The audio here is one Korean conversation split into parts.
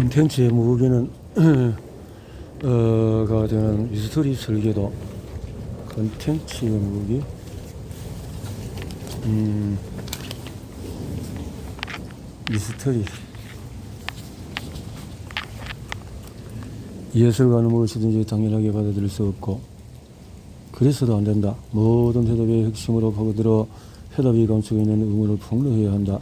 콘텐츠의 무기는 가 되는 미스터리 설계도. 콘텐츠의 무기, 미스터리. 예술가는 무엇이든지 당연하게 받아들일 수 없고 그래서도 안 된다. 모든 해답의 핵심으로 파고들어 해답이 감추고 있는 의문을 폭로해야 한다.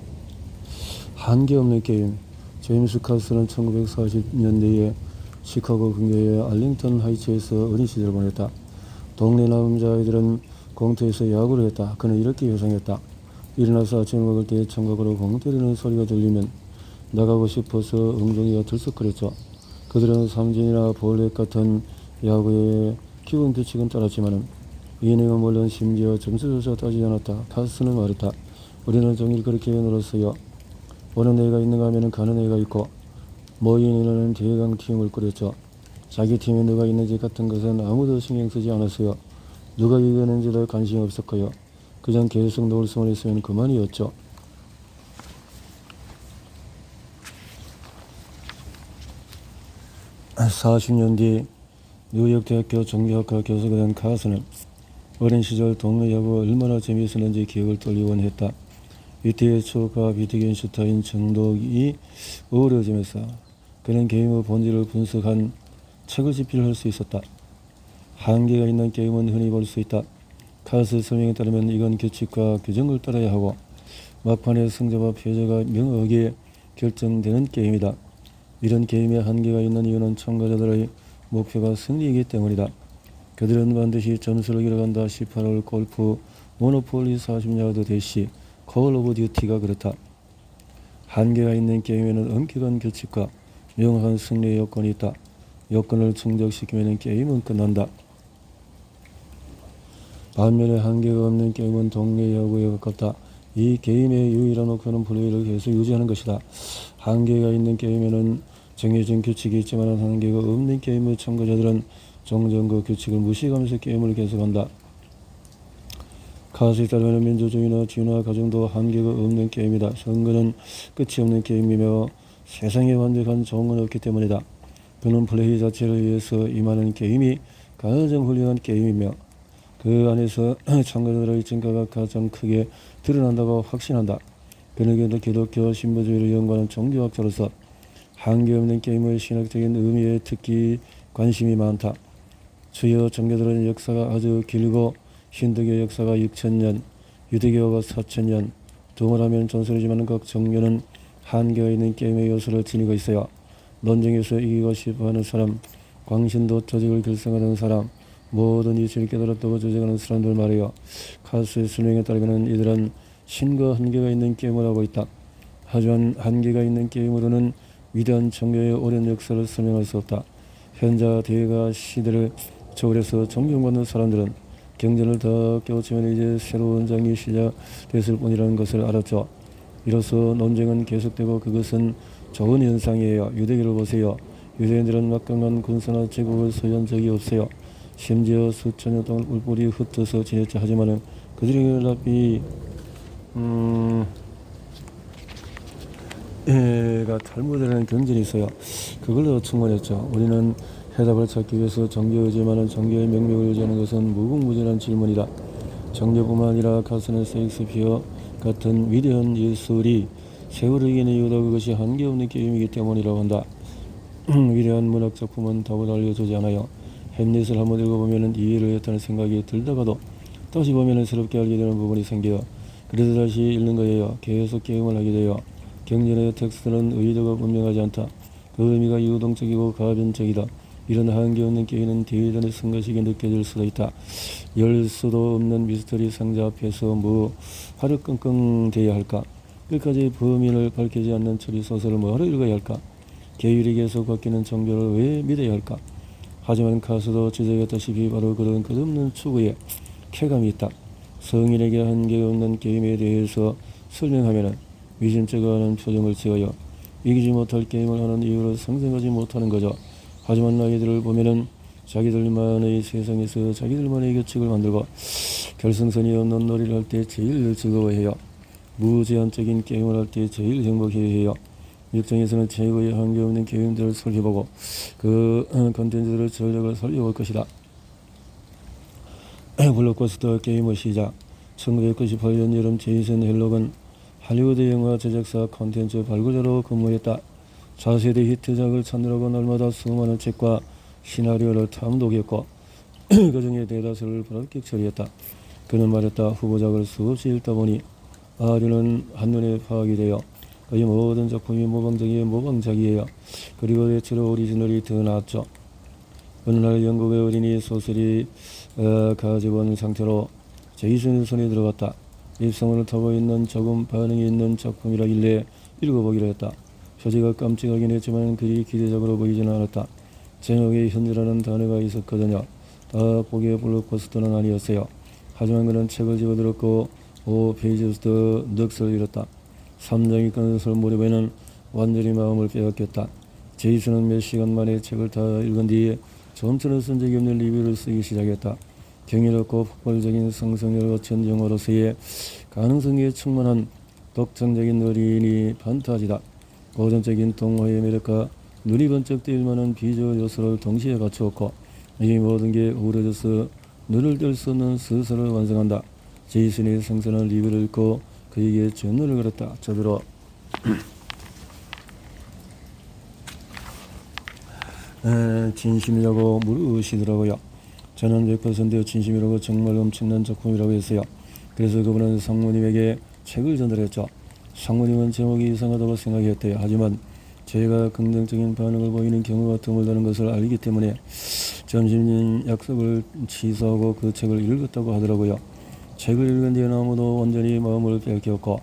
한계 없는 게임. 제임스 카스는 1940년대에 시카고 근교의 알링턴 하이츠에서 어린 시절을 보냈다. 동네 남자아이들은 공터에서 야구를 했다. 그는 이렇게 회상했다. 일어나서 아침을 먹을 때 청각으로 공 때리는 소리가 들리면 나가고 싶어서 엉덩이가 들썩거렸죠. 그들은 삼진이나 볼넷 같은 야구의 기본 규칙은 따랐지만 이닝은 물론 심지어 점수조차 따지지 않았다. 카스는 말했다. 우리는 종일 그렇게 놀았어요. 오는 애가 있는가 하면 가는 애가 있고 모인이는 대강 팀을 꾸렸죠. 자기 팀에 누가 있는지 같은 것은 아무도 신경 쓰지 않았어요. 누가 이기는지도 관심이 없었고요. 그냥 계속 놀 수만 있으면 그만이었죠. (40) 년 뒤 뉴욕 대학교 종교학과 교수가 된 카스는 어린 시절 동네 야구가 얼마나 재미있었는지 기억을 돌리곤 했다. 이때의 추억과 비트겐슈타인 정독이 어우러지면서 그는 게임의 본질을 분석한 책을 집필할 수 있었다. 한계가 있는 게임은 흔히 볼 수 있다. 카스 설명에 따르면 이건 규칙과 규정을 따라야 하고 막판의 승자와 패자가 명확하게 결정되는 게임이다. 이런 게임에 한계가 있는 이유는 참가자들의 목표가 승리이기 때문이다. 그들은 반드시 점수를 기록한다. 18홀 골프, 모노폴리 40야드 대시, 콜 오브 듀티가 그렇다. 한계가 있는 게임에는 엄격한 규칙과 명확한 승리의 요건이 있다. 요건을 충족시키면 게임은 끝난다. 반면에 한계가 없는 게임은 동네 야구에 가깝다. 이 게임의 유일한 목표는 플레이를 계속 유지하는 것이다. 한계가 있는 게임에는 정해진 규칙이 있지만 한계가 없는 게임의 참가자들은 종종 그 규칙을 무시하면서 게임을 계속한다. 카스에 따르면 민주주의나 진화 과정도 한계가 없는 게임이다. 선거는 끝이 없는 게임이며 세상에 완벽한 종은 없기 때문이다. 그는 플레이 자체를 위해서 임하는 게임이 가장 훌륭한 게임이며 그 안에서 참가자들의 진가가 가장 크게 드러난다고 확신한다. 그는 기독교 신부주의를 연구하는 종교학자로서 한계 없는 게임의 신학적인 의미에 특히 관심이 많다. 주요 종교들은 역사가 아주 길고 힌두교 역사가 6,000년, 유대교가 4,000년, 동일하면 전설이지만 각 종교는 한계가 있는 게임의 요소를 지니고 있어요. 논쟁에서 이기고 싶어하는 사람, 광신도 조직을 결성하는 사람, 모든 이치를 깨달았다고 주장하는 사람들 말이요. 카스의 설명에 따르면 이들은 신과 한계가 있는 게임을 하고 있다. 하지만 한계가 있는 게임으로는 위대한 종교의 오랜 역사를 설명할 수 없다. 현자 대가 시대를 초월해서 존경받는 사람들은 경전을 더 깨우치면 이제 새로운 장이 시작됐을 뿐이라는 것을 알았죠. 이로써 논쟁은 계속되고 그것은 좋은 현상이에요. 유대교를 보세요. 유대인들은 막강한 군사나 제국을 소유한 적이 없어요. 심지어 수천 년 동안 뿔뿔이 흩어서 지냈자 하지만 그들의 연합이 탈무드라는 경전이 있어요. 그걸로 충분했죠. 우리는 해답을 찾기 위해서 종교에 의지하는 종교의 명맥을 의지하는 것은 무궁무진한 질문이다. 종교뿐만 아니라 카스는 셰익스피어 같은 위대한 예술이 세월을 이기는 이유도 그것이 한계없는 게임이기 때문이라고 한다. 위대한 문학 작품은 답을 알려주지 않아요. 햄릿을 한번 읽어보면 이해를 했다는 생각이 들다가도 다시 보면 새롭게 알게 되는 부분이 생겨요. 그래서 다시 읽는 거예요. 계속 게임을 하게 돼요. 경전의 텍스트는 의도가 분명하지 않다. 그 의미가 유동적이고 가변적이다. 이런 한계 없는 게임은 대단히 성가시게 느껴질 수도 있다. 열 수도 없는 미스터리 상자 앞에서 하루 끙끙 대야 할까? 끝까지 범인을 밝히지 않는 추리소설을 뭐하러 읽어야 할까? 계율이 계속 바뀌는 종교를 왜 믿어야 할까? 하지만 카스도 지적했다시피 바로 그런 끝없는 추구에 쾌감이 있다. 성인에게 한계가 없는 게임에 대해서 설명하면 위심쩍어 하는 표정을 지어요. 이기지 못할 게임을 하는 이유를 상상하지 못하는 거죠. 하지만 아이들을 보면은 자기들만의 세상에서 자기들만의 규칙을 만들고 결승선이 없는 놀이를 할 때 제일 즐거워해요. 무제한적인 게임을 할 때 제일 행복해해요. 역정에서는 최고의 한계 없는 게임들을 살펴보고 그 컨텐츠들의 전력을 살펴볼 것이다. 블록버스터 게임의 시작. 1998년 여름 제이슨 헬록은 할리우드 영화 제작사 컨텐츠 발굴자로 근무했다. 차세대 히트작을 찾느라고 날마다 수많은 책과 시나리오를 탐독했고 그 중에 대다수를 불합격 처리했다. 그는 말했다. 후보작을 수없이 읽다 보니 아류는 한눈에 파악이 되어 그의 모든 작품이 모방작이에요. 모방작이에요. 그리고 대체로 오리지널이 더 낫죠. 어느 날 영국의 어린이 소설이 가지고 온 상태로 제이슨의 손에 들어갔다. 입소문을 타고 있는 조금 반응이 있는 작품이라길래 읽어보기로 했다. 표지가 깜찍하긴 했지만 그리 기대적으로 보이지는 않았다. 제목에 현재라는 단어가 있었거든요. 다 보기에 블록버스터는 아니었어요. 하지만 그는 책을 집어들었고 5페이지부터 넋을 잃었다. 3장이 끊어서 무렵에는 완전히 마음을 빼앗겼다. 제이슨은 몇 시간 만에 책을 다 읽은 뒤에 전처럼 쓴 적이 없는 리뷰를 쓰기 시작했다. 경이롭고 폭발적인 상상력을 거친 영화로서의 가능성에 충만한 독창적인 어린이 판타지다. 고전적인 동화의 매력과 눈이 번쩍 뜰 만한 비주얼 요소를 동시에 갖추었고 이 모든 게 어우러져서 눈을 뗄 수 없는 서사를 완성한다. 제이슨이 생선한 리뷰를 읽고 그에게 전문을 걸었다. 저더러 진심이라고 물으시더라고요. 저는 100% 진심이라고 정말 엄청난 작품이라고 했어요. 그래서 그분은 상무님에게 책을 전달했죠. 상무님은 제목이 이상하다고 생각했대요. 하지만 제가 긍정적인 반응을 보이는 경우가 드물다는 것을 알기 때문에 점심 약속을 취소하고 그 책을 읽었다고 하더라고요. 책을 읽은 뒤에는 아무도 완전히 마음을 빼앗겼고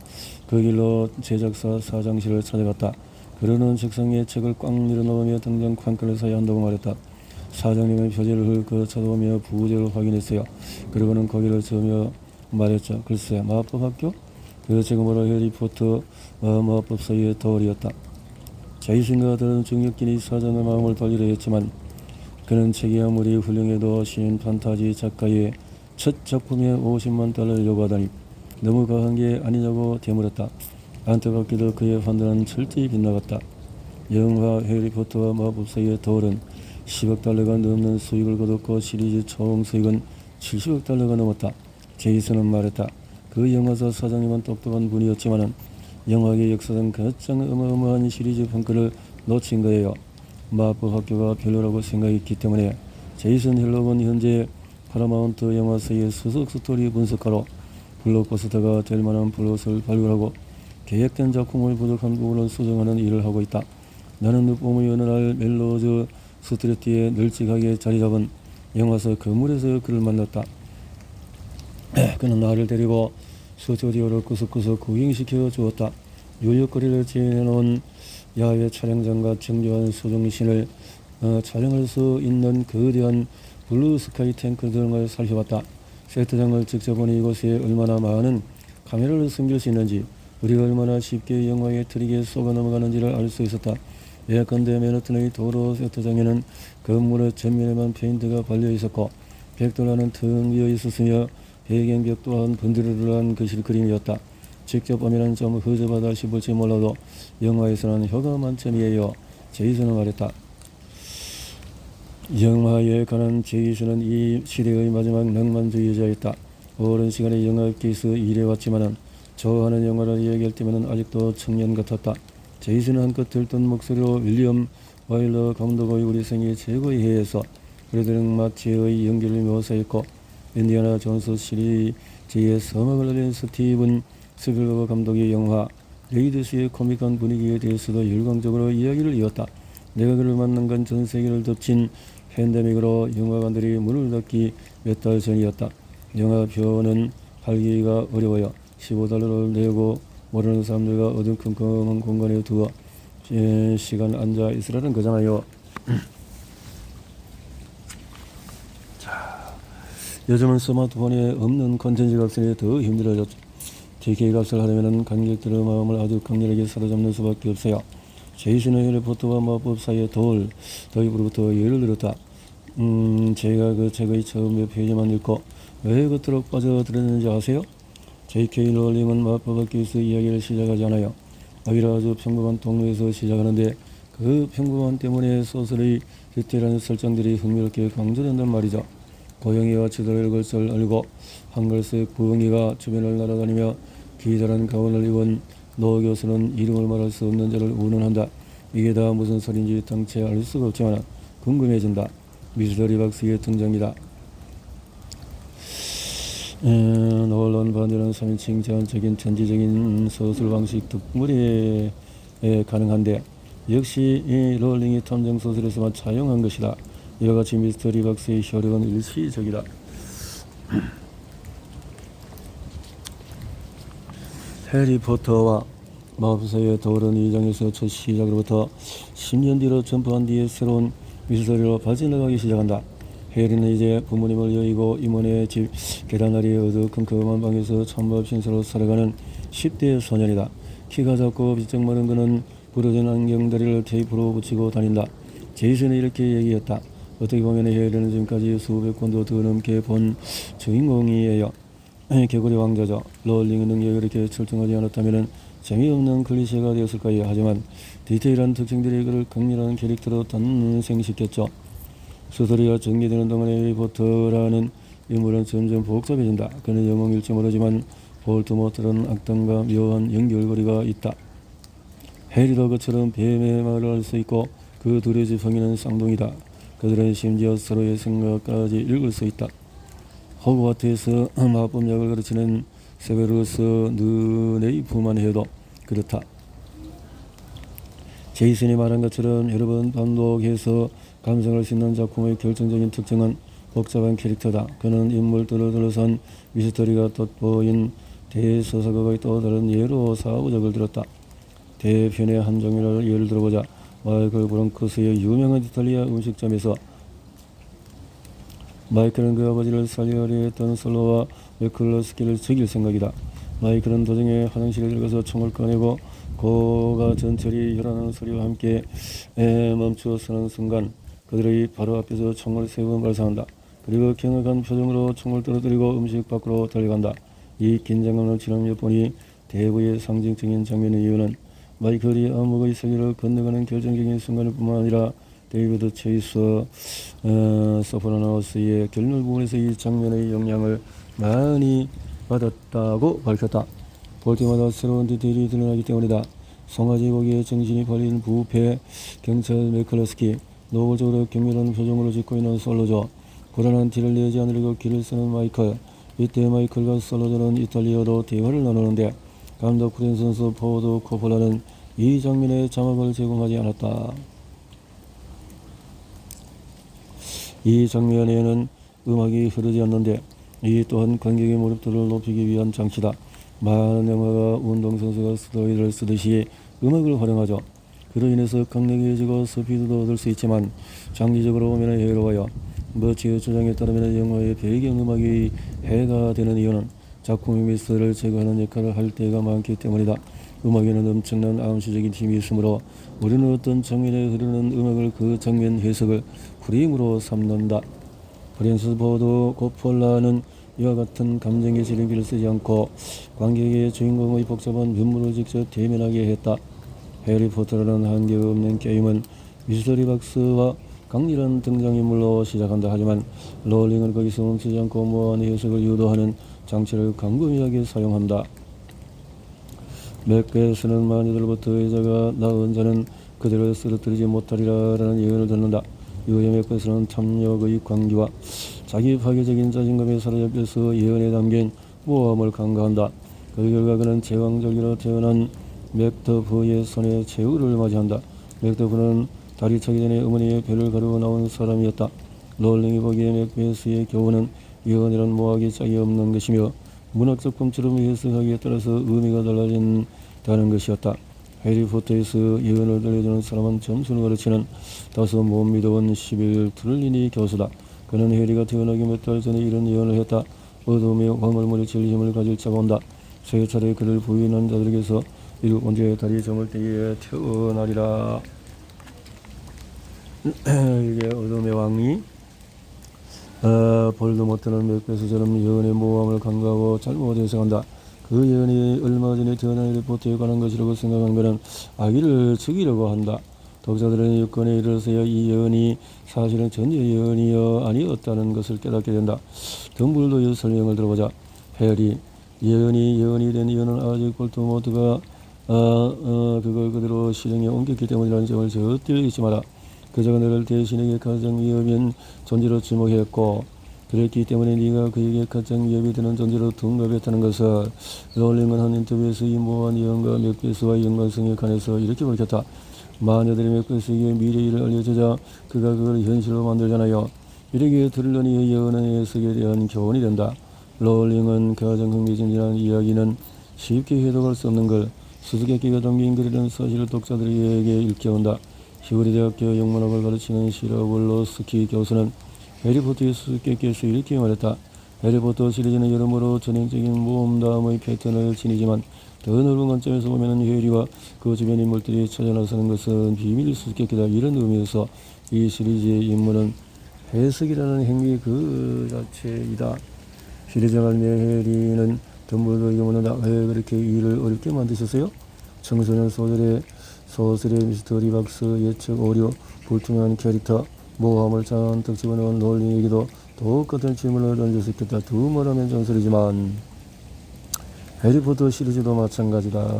그 길로 제작사 사장실을 찾아갔다. 그러는 책상에 책을 꽉 밀어넣으며 당장 관건을 사야 한다고 말했다. 사장님은 표지를 훑고 쳐다보며 부제를 확인했어요. 그리고는 거기를 저으며 말했죠. 글쎄, 마법학교? 그 책은 바로 해리포터 마법사의 더월이었다. 제이슨과 다른 중력진이 사장의 마음을 돌리려 했지만 그는 책이 아무리 훌륭해도 신인 판타지 작가의 첫 작품에 $500,000를 요구하다니 너무 과한 게 아니냐고 되물었다. 안타깝게도 그의 판단은 철저히 빗나갔다. 영화 해리포터와 마법사의 더월은 $10억 넘는 수익을 거뒀고 시리즈 총 수익은 $70억 넘었다. 제이슨은 말했다. 그 영화사 사장님은 똑똑한 분이었지만 영화계 역사상 가장 어마어마한 시리즈 평가를 놓친 거예요. 마법학교가 별로라고 생각했기 때문에 제이슨 헬록은 현재 파라마운트 영화사의 수석 스토리 분석가로 블록버스터가 될 만한 플롯을 발굴하고 계획된 작품을 부족한 부분을 수정하는 일을 하고 있다. 나는 늦봄의 어느 날 멜로즈 스트리트에 널찍하게 자리잡은 영화사 건물에서 그를 만났다. 그는 나를 데리고 스튜디오를 구석구석 구경시켜 주었다. 유역거리를 지내놓은 야외 촬영장과 정교한 수정신을 촬영할 수 있는 거대한 블루스카이 탱크 등을 살펴봤다. 세트장을 직접 보니 이곳에 얼마나 많은 카메라를 숨길 수 있는지 우리가 얼마나 쉽게 영화의 트릭에 속아 넘어가는지를 알 수 있었다. 예컨대 맨하튼의 도로 세트장에는 건물의 전면에만 페인트가 발려 있었고 벽돌안은 텅 비어 있었으며 배경벽 또한 번드르르한 거실 그림이었다. 직접 보면 좀 허접하다 싶을지 몰라도 영화에서는 효과 만점이에요. 제이슨은 말했다. 영화에 관한 제이슨은 이 시대의 마지막 낭만주의자였다. 오랜 시간에 영화계에서 일해왔지만은 좋아하는 영화를 이야기할 때면은 아직도 청년 같았다. 제이슨은 한껏 들뜬 목소리로 윌리엄 와일러 감독의 우리 생애 최고의 해에서 그들은 마치의 연기를 묘사했고 인디아나 존스 시리즈의 서막을 날린 스티븐 스필버그 감독의 영화 레이드스의 코믹한 분위기에 대해서도 열광적으로 이야기를 이었다. 내가 그를 만난 건 전 세계를 덮친 팬데믹으로 영화관들이 문을 닫기 몇 달 전이었다. 영화표는 팔기가 어려워요. $15를 내고 모르는 사람들과 어두컴컴한 공간에 두어 시간 앉아 있으라는 거잖아요. 요즘은 스마트폰에 없는 콘텐츠 값이 더 힘들어졌죠. TK 값을 하려면 관객들의 마음을 아주 강렬하게 사로잡는 수밖에 없어요. 제이슨의 해리포터와 마법사의 도입으로부터 예를 들었다. 제가 그 책의 처음 몇 페이지만 읽고 왜 그토록 빠져들었는지 아세요? J.K. 롤링은 마법학교에서 이야기를 시작하지 않아요. 오히려 아주 평범한 동네에서 시작하는데 그 평범함 때문에 소설의 디테일한 설정들이 흥미롭게 강조된단 말이죠. 고양이와 지도를 걸쳐 알고 한글색 부엉이가 주변을 날아다니며 기자란 가운을 입은 노 교수는 이름을 말할 수 없는 자를 운운한다. 이게 다 무슨 소린지 당체 알 수가 없지만 궁금해진다. 미스터리 박스의 등장이다. 노런 반대는 3인칭 제한적인 전지적인 소설 방식 덕분에 가능한데 역시 이 롤링이 탐정 소설에서만 차용한 것이다. 이와 같이 미스터리 박스의 효력은 일시적이다. 해리포터와 마법사의 돌은 2장에서 첫 시작으로부터 10년 뒤로 점프한 뒤에 새로운 미스터리로 발전해가기 시작한다. 해리는 이제 부모님을 여의고 이모네 집 계단 아래에 어두컴컴한 방에서 찬밥 신세로 살아가는 10대 소년이다. 키가 작고 비쩍 마른 그는 부러진 안경다리를 테이프로 붙이고 다닌다. 제이슨이 이렇게 얘기했다. 어떻게 보면 해리는 지금까지 수백 권도 더 넘게 본 주인공이에요. 개구리 왕자죠. 롤링의 능력이 이렇게 출중하지 않았다면 재미없는 클리셰가 되었을 거예요. 하지만 디테일한 특징들이 그를 강렬한 캐릭터로 탄생시켰죠. 소설이가 전개되는 동안에 해리포터라는 인물은 점점 복잡해진다. 그는 영웅일지 모르지만 볼트모트라는 악당과 묘한 연결고리가 있다. 해리도 그처럼 뱀의 말을 할 수 있고 그 둘의 지팡이는 쌍둥이다. 그들은 심지어 서로의 생각까지 읽을 수 있다. 호그와트에서 마법약을 가르치는 세베루스 느네이프만 해도 그렇다. 제이슨이 말한 것처럼 여러 번 반복해서 감상할 수 있는 작품의 결정적인 특징은 복잡한 캐릭터다. 그는 인물들을 둘러싼 미스터리가 돋보인 대서사가의 또 다른 예로 사후작을 들었다. 대편의 한 장면을 예를 들어보자. 마이클 브랑크스의 유명한 이탈리아 음식점에서 마이클은 그 아버지를 살려하려 했던 솔로와 메클러스키를 죽일 생각이다. 마이클은 도중에 화장실에 들어가서 총을 꺼내고 고가 전철이 혈안하는 소리와 함께 멈추어서는 순간 그들의 바로 앞에서 총을 3번 발사한다. 그리고 경악한 표정으로 총을 떨어뜨리고 음식 밖으로 달려간다. 이 긴장감을 지난 몇 번이 대부의 상징적인 장면의 이유는 마이클이 암흑의 세계를 건너가는 결정적인 순간일 뿐만 아니라 데이비드 체이스 소프라노스의 결말 부분에서 이 장면의 영향을 많이 받았다고 밝혔다. 볼 때마다 새로운 디테일이 드러나기 때문이다. 송아지 고기에 정신이 팔린 부패 경찰 메클러스키, 노골적으로 경멸한 표정으로 짓고 있는 솔로조, 불안한 티를 내지 않으려고 길을 쓰는 마이클. 이때 마이클과 솔로조는 이탈리아어로 대화를 나누는데 감독 프랜시스 포드 코폴라는 이 장면에 자막을 제공하지 않았다. 이 장면에는 음악이 흐르지 않는데 이 또한 관객의 몰입도를 높이기 위한 장치다. 많은 영화가 운동선수가 스테로이드를 쓰듯이 음악을 활용하죠. 그로 인해서 강력해지고 스피드도 얻을 수 있지만 장기적으로 보면 해로워요. 머치의 주장에 따르면 영화의 배경음악이 해가 되는 이유는 작품의 미스를 제거하는 역할을 할 때가 많기 때문이다. 음악에는 엄청난 암시적인 힘이 있으므로 우리는 어떤 장면에 흐르는 음악을 그 장면 해석을 프레임으로 삼는다. 프랜시스 포드 코폴라는 이와 같은 감정의 지름길을 쓰지 않고 관객의 주인공의 복잡한 면모를 직접 대면하게 했다. 해리포터라는 한계가 없는 게임은 미스터리 박스와 강렬한 등장인물로 시작한다. 하지만 롤링은 거기서 멈추지 않고 무한 해석을 유도하는 장치를 광범위하게 사용한다. 맥베스는 마녀들부터 여자가 낳은 자는 그들을 쓰러뜨리지 못하리라 라는 예언을 듣는다. 이후에 맥베스는 탐욕의 광기와 자기 파괴적인 자신감에 사로잡혀서 예언에 담긴 모함을 강가한다. 그 결과 그는 제왕절개로 태어난 맥더프의 손에 최후를 맞이한다. 맥더프는 달이 차기 전에 어머니의 배를 가르고 나온 사람이었다. 롤링이 보기에 맥베스의 교훈은 예언이란 모하기 짝이 없는 것이며 문학 작품처럼 해석하기에 따라서 의미가 달라진다는 것이었다. 해리포터에서 예언을 들려주는 사람은 점수를 가르치는 다소 못 믿어본 11 트룰리니 교수다. 그는 해리가 태어나기 몇 달 전에 이런 예언을 했다. 어둠의 황을 물리칠 힘을 가질 자가 온다. 세 차례 그를 부인한 자들에게서 7번째 달이 저물 때에 태어나리라. 이게 어둠의 왕이 볼드모트는 맥베스처럼 예언의 모함을 간과하고 잘못 해석한다. 그 예언이 얼마 전에 전한 해리포터에 관한 것이라고 생각한 것은 아기를 죽이려고 한다. 독자들은 유권에 이르러서야 이 예언이 사실은 전혀 예언이여 아니었다는 것을 깨닫게 된다. 덤블도의 설명을 들어보자. 해리, 예언이 된 이유는 아직 볼트모트가 그걸 그대로 실행에 옮겼기 때문이라는 점을 절대 잊지 마라. 그자가 너를 대신에게 가장 위협인 존재로 지목했고 그랬기 때문에 네가 그에게 가장 위협이 되는 존재로 둔갑했다는 것을 롤링은 한 인터뷰에서 이 모호한 예언과 맥베스와의 연관성에 관해서 이렇게 밝혔다. 마녀들이 맥베스에게 미래의 일을 알려주자 그가 그걸 현실로 만들잖아요. 이렇게 들으려니 예언의 해석에 대한 교훈이 된다. 롤링은 가장 흥미진진한 이야기는 쉽게 해석할 수 없는 걸 수수께끼가 담긴 글이라는 사실을 독자들에게 일깨운다. 히브리 대학교 영문학을 가르치는 시라볼로스키 교수는 해리포터의 수수께끼에서 이렇게 말했다. 해리포터 시리즈는 여러모로 전형적인 모험담의 패턴을 지니지만 더 넓은 관점에서 보면 해리와 그 주변 인물들이 찾아 나서는 것은 비밀 수수께끼다. 이런 의미에서 이 시리즈의 임무는 해석이라는 행위 그 자체이다. 시리즈 말미에 해리는 덤블도에게 묻는다. 왜 그렇게 일을 어렵게 만드셨어요? 청소년 소설의 미스터리 박스, 예측 오류, 불투명한 캐릭터, 모함을 잔뜩 집어넣은 롤링에게도 똑같은 질문을 던질 수 있겠다. 두말하면 전설이지만 해리포터 시리즈도 마찬가지다.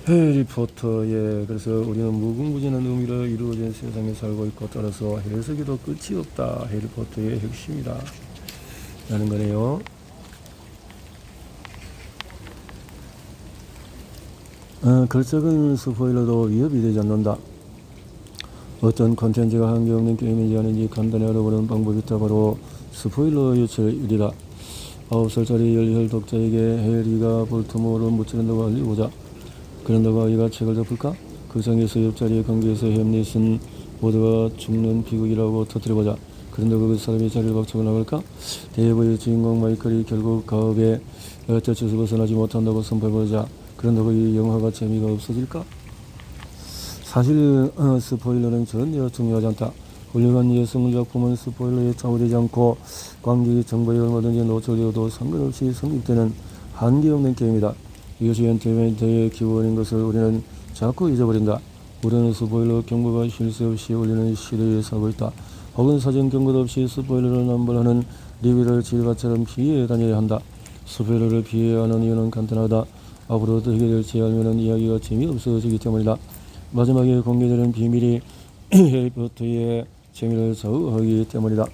해리포터에 그래서 우리는 무궁무진한 의미로 이루어진 세상에 살고 있고 따라서 해석에도 끝이 없다. 해리포터의 핵심이다 라는 거네요. 글적은 스포일러도 위협이 되지 않는다. 어떤 콘텐츠가 한계없는 게임인지 아닌지 간단히 알아보는 방법이 있다. 바로 스포일러 유출 1이다. 9살짜리 열혈 독자에게 해리가 볼트모어를 무찌른다고 알려보자. 그런다고 아이가 책을 덮을까? 그 장에서 옆자리의 관계에서 햄릿은 모두가 죽는 비극이라고 터뜨려보자. 그런다고 그 사람이 자리를 박차고 나갈까? 대부의 주인공 마이클이 결국 가업에 젖혀서 벗어나지 못한다고 선포해보자. 그런다고 이 영화가 재미가 없어질까? 사실 스포일러는 전혀 중요하지 않다. 훌륭한 예술 작품은 스포일러에 좌우되지 않고 관객이 정보에 얼마든지 노출되어도 상관없이 성립되는 한계없는 게임이다. 이것이 엔터테인먼트의 기본인 것을 우리는 자꾸 잊어버린다. 우리는 스포일러 경고가 쉴 새 없이 울리는 시대에 살고 있다. 혹은 사전 경고도 없이 스포일러를 남발하는 리뷰를 질과처럼 피해 다녀야 한다. 스포일러를 피해야 하는 이유는 간단하다. 앞으로 어떻게 될지 알면 이야기가 재미없어지기 때문이다. 마지막에 공개되는 비밀이 해리포터의 재미를 좌우하기 때문이다.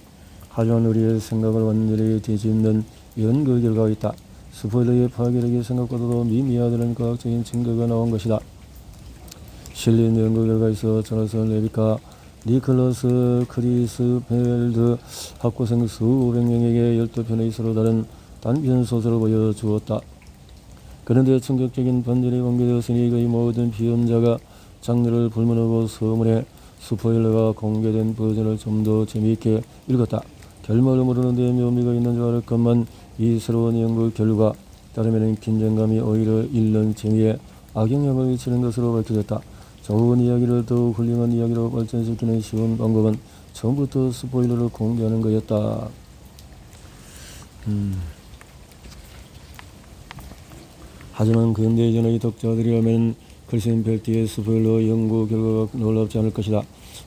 하지만 우리의 생각을 완전히 뒤집는 연구 결과가 있다. 스포일러의 파괴력이 생각보다도 미미하다는 과학적인 증거가 나온 것이다. 실린 연구 결과에서 조나선 레비카, 니클러스 크리스펠드 학고생 수백 명에게 12편의 서로 다른 단편 소설을 보여주었다. 그런데 충격적인 반전이 공개되었으니 거의 모든 비험자가 장르를 불문하고 서문에 스포일러가 공개된 버전을 좀 더 재미있게 읽었다. 결말을 모르는데 묘미가 있는 줄 알았건만 이 새로운 연구 결과 따르면 긴장감이 오히려 읽는 재미에 악영향을 미치는 것으로 밝혀졌다. 좋은 이야기를 더욱 훌륭한 이야기로 발전시키는 쉬운 방법은 처음부터 스포일러를 공개하는 거였다. 하지만 근대 전의 독자들이라면 글센펠트의 스포일러 연구 결과가 놀랍지 않을 것이다.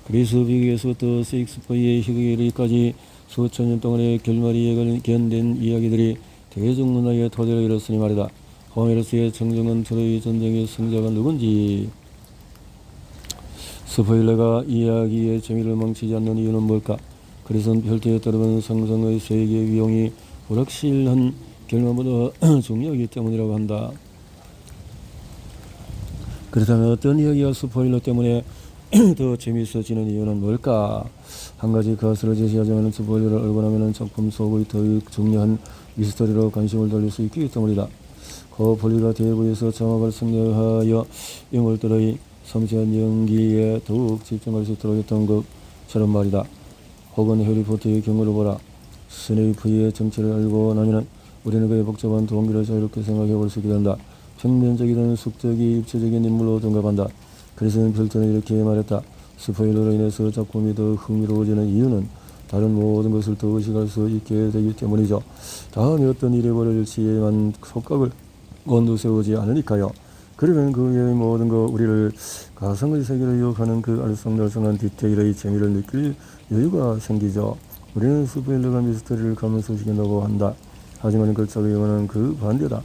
그리스 비극에서부터 셰익스피어의 희극에 이르기까지 수천 년 동안의 결말이 예견된 이야기들이 대중문화의 토대를 이뤘으니 말이다. 호메로스의 정정한 트로이 전쟁의 승자가 누군지. 스포일러가 이야기의 재미를 망치지 않는 이유는 뭘까? 그래서는 별도에 따르는 상상의 세계 위용이 불확실한 결말보다 중요하기 때문이라고 한다. 그렇다면 어떤 이야기가 스포일러 때문에 더 재미있어지는 이유는 뭘까? 한 가지 가설을 제시하자면 스포일러를 알고 나면 작품 속의 더욱 중요한 미스터리로 관심을 돌릴 수 있기 때문이다. 폴리가 대부에서 자막을 생략하여 인물들의 섬세한 연기에 더욱 집중할 수 있도록 했던 것처럼 말이다. 혹은 해리포터의 경우를 보라. 스네이프의 정체를 알고 나면 우리는 그의 복잡한 동기를 자유롭게 생각해 볼 수 있게 된다. 평면적이든 숙적이 입체적인 인물로 둔갑한다. 그래서 필터는 이렇게 말했다. 스포일러로 인해서 작품이 더 흥미로워지는 이유는 다른 모든 것을 더 의식할 수 있게 되기 때문이죠. 다음에 어떤 일이 벌어질지에만 속각을 곤두세우지 않으니까요. 그러면 그 외의 모든 것 우리를 가상의 세계로 유혹하는 그 알쏭달쏭한 디테일의 재미를 느낄 여유가 생기죠. 우리는 스포일러가 미스터리를 감소시킨다고 한다. 하지만 걸작의 영화는 그 반대다.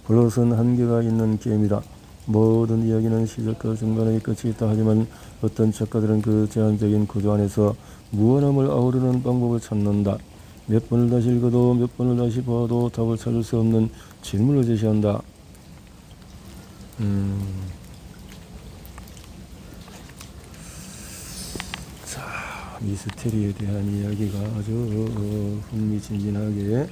플롯은 한계가 있는 게임이다. 모든 이야기는 시작과 중간에 끝이 있다. 하지만 어떤 작가들은 그 제한적인 구조 안에서 무한함을 아우르는 방법을 찾는다. 몇 번을 다시 읽어도 몇 번을 다시 봐도 답을 찾을 수 없는 질문을 제시한다. 자, 미스테리에 대한 이야기가 아주 흥미진진하게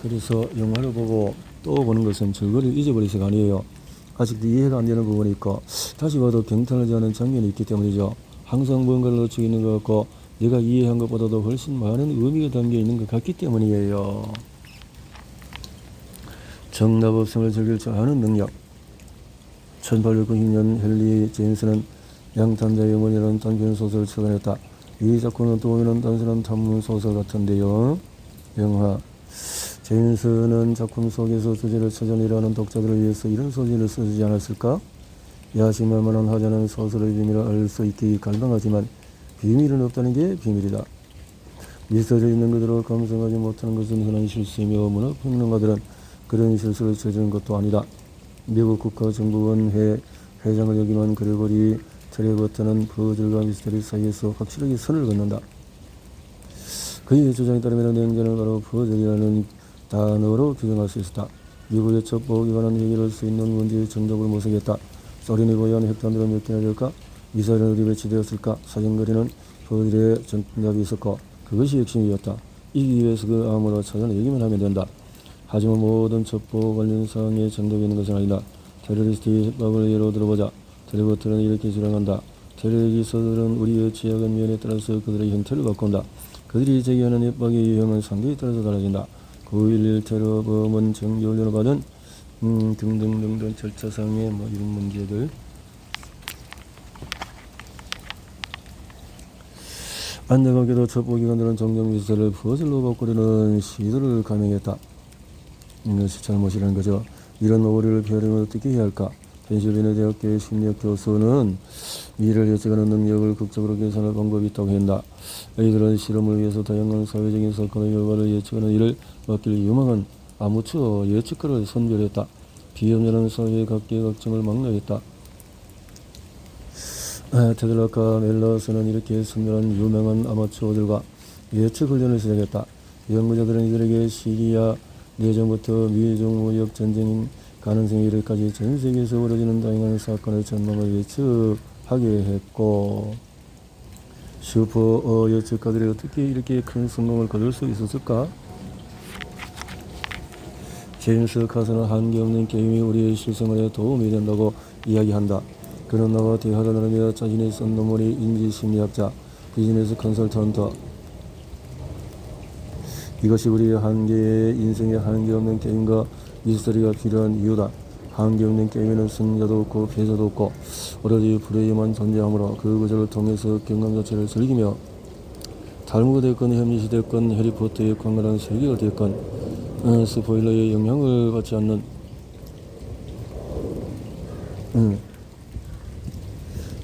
그래서 영화를 보고 또 보는 것은 저거를 잊어버리서가 아니에요. 아직도 이해가 안 되는 부분이 있고 다시 봐도 경탄하지 않은 장면이 있기 때문이죠. 항상 뭔가를 놓치고 있는 것 같고 내가 이해한 것보다도 훨씬 많은 의미가 담겨 있는 것 같기 때문이에요. 정답 없음을 즐길 줄 아는 능력. 1890년 헨리 제임스는 양탄자의 어머니라는 단편소설을 출간했다. 이 작품은 또 보면 단순한 탐문소설 같은데요. 영화. 제임스는 작품 속에서 주제를 찾아내려 하는 독자들을 위해서 이런 소재를 쓰지 않았을까? 야심할 만한 하자는 소설의 비밀을 알 수 있기 갈망하지만 비밀은 없다는 게 비밀이다. 미스터리 있는 그대로 감상하지 못하는 것은 흔한 실수이며 문화평론가들은 그런 실수를 저지른 것도 아니다. 미국 국가정보원 회장을 역임한 그레고리 트레버트는 퍼즐과 미스터리 사이에서 확실하게 선을 긋는다. 그의 주장에 따르면 냉전을 바로 퍼즐이라는 단어로 규정할 수 있었다. 미국의 첩보기관은 해결할 수 있는 문제의 정답을 모색했다. 소련이 보유한 핵탄두가 몇 개나 될까? 미사일은 어디 배치되었을까? 사정거리는 퍼즐의 정답이 있었고 그것이 핵심이었다. 이기 위해서 그 아무나 찾아내기만 하면 된다. 하지만 모든 첩보 관련 사항에 정답이 있는 것은 아니다. 테러리스트의 협박을 예로 들어보자. 트레버트는 이렇게 주장한다. 테러 기사들은 우리의 취약한 면에 따라서 그들의 형태를 바꾼다. 그들이 제기하는 협박의 유형은 상대에 따라서 달라진다. 9.11 테러범은 정규훈련을 받은 등등등등 절차상의 이런 문제들. 안타깝게도 첩보기관들은 종종 미사일을 퍼즐로 바꾸려는 시도를 감행했다. 이것이 잘못이라는 거죠. 이런 오류를 피하려면 어떻게 해야 할까? 펜실베니아 대학교의 심리학 교수는 미래를 예측하는 능력을 극적으로 계산할 방법이 있다고 한다. 이들은 실험을 위해서 다양한 사회적인 사건의 결과를 예측하는 일을 맡길 유망한 아무추어 예측가를 선별했다. 비협렬한 사회의 각계각층을 망라했다. 테들라카 멜러스는 이렇게 선별한 유명한 아마추어들과 예측 훈련을 시작했다. 연구자들은 이들에게 시리아 내전부터 미중 무역 전쟁 가능성에 이르기까지 전 세계에서 벌어지는 다양한 사건의 전망을 예측하게 했고 슈퍼 예측가들이 어떻게 이렇게 큰 성공을 거둘 수 있었을까? 제임스 카스는 한계 없는 게임이 우리의 실생활에 도움이 된다고 이야기한다. 그는 나와 대화를 나누며 자신이 쓴 논문이 인지심리학자, 비즈니스 컨설턴트 이것이 우리의 한계의 인생에 한계 없는 게임과 미스터리가 필요한 이유다. 한계 없는 게임에는 승자도 없고 패자도 없고 오로지 플레이만 존재하므로 그 구조를 통해서 경험 자체를 즐기며 탈무가 됐건 햄릿이 됐건 해리포터의 광활한 세계가 됐건 스포일러의 영향을 받지 않는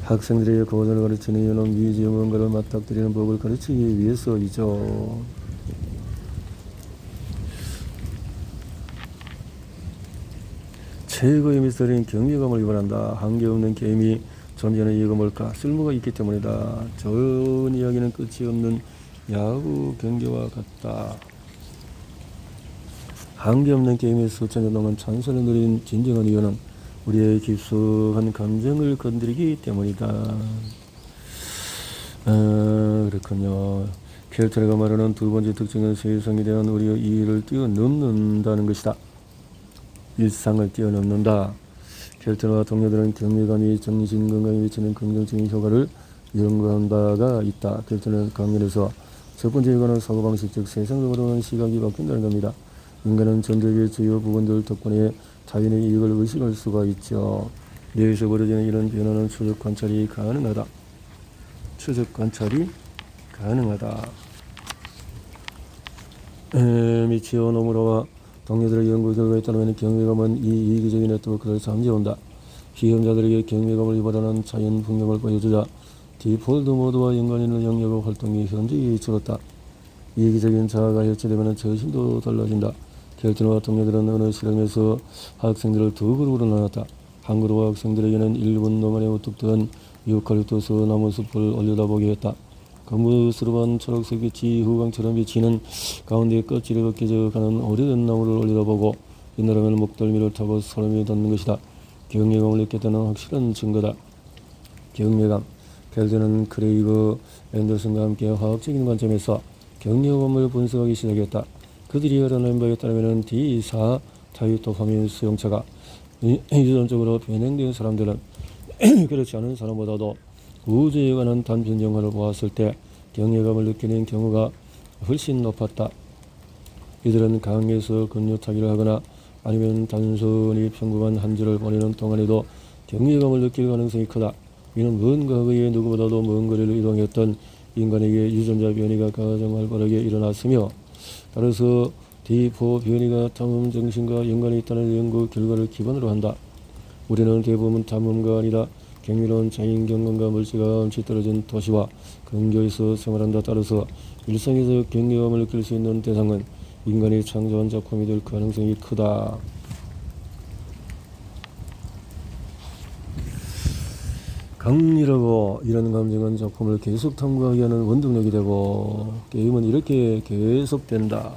학생들에게 고전을 가르치는 이유는 미지의 뭔가를 맞닥뜨리는 법을 가르치기 위해서이죠. 최고의 미스터리는 경외감을 유발한다. 한계 없는 게임이 존재하는 이유가 뭘까? 쓸모가 있기 때문이다. 좋은 이야기는 끝이 없는 야구 경기와 같다. 한계 없는 게임의 수천 년 동안 찬사를 누린 진정한 이유는 우리의 깊숙한 감정을 건드리기 때문이다. 그렇군요. 켈트레가 말하는 두 번째 특징은 세상에 대한 우리의 이해를 뛰어넘는다는 것이다. 일상을 뛰어넘는다. 켈트와 동료들은 경외감이 정신건강에 미치는 긍정적인 효과를 연구한 바가 있다. 켈트는 강연에서 첫 번째 효과는 사고방식 즉 세상을 바라보는 시각이 바뀐다는 겁니다. 인간은 전대의 주요 부분들 덕분에 타인의 이익을 의식할 수가 있죠. 뇌에서 벌어지는 이런 변화는 추적 관찰이 가능하다. 추적 관찰이 가능하다. 미치오 노무라와 동료들의 연구 결과에 따르면 경외감은 이 이기적인 네트워크를 잠재운다. 시험자들에게 경외감을 유발하는 자연 풍경을 보여주자 디폴드 모드와 연관있는 영역 활동이 현저히 줄었다. 이기적인 자아가 해체되면 저심도 달라진다. 켈튼과 동료들은 어느 실험에서 학생들을 두 그룹으로 나눴다. 한 그룹 학생들에게는 1분 동안에 우뚝 유칼립투스 나무숲을 올려다보게 했다. 거무스름한 초록색 빛이 후광처럼 비치는 가운데 껍질이 벗겨져 가는 오래된 나무를 올려다보고 이날하면 목덜미를 타고 소름이 돋는 것이다. 경외감을 느꼈다는 확실한 증거다. 경외감. 켈튼은 크레이그 앤더슨과 함께 화학적인 관점에서 경외감을 분석하기 시작했다. 그들이 알아낸 바에 따르면 D4 타이토파민 수용체가 유전적으로 변형된 사람들은 그렇지 않은 사람보다도 우주에 관한 단편 영화를 보았을 때 경외감을 느끼는 경우가 훨씬 높았다. 이들은 강에서 건너타기를 하거나 아니면 단순히 평범한 한 주를 보내는 동안에도 경외감을 느낄 가능성이 크다. 이는 먼 과거에 누구보다도 먼 거리를 이동했던 인간에게 유전자 변이가 가장 활발하게 일어났으며, 따라서 D4 변이가 탐험 정신과 연관이 있다는 연구 결과를 기반으로 한다. 우리는 대부분 탐험가 아니라 경이로운 자연 경관과 물질과 엄치 떨어진 도시와 근교에서 생활한다. 따라서 일상에서 경외감을 느낄 수 있는 대상은 인간이 창조한 작품이 될 가능성이 크다. 강렬하고 이런 감정은 작품을 계속 탐구하게 하는 원동력이 되고 게임은 이렇게 계속된다.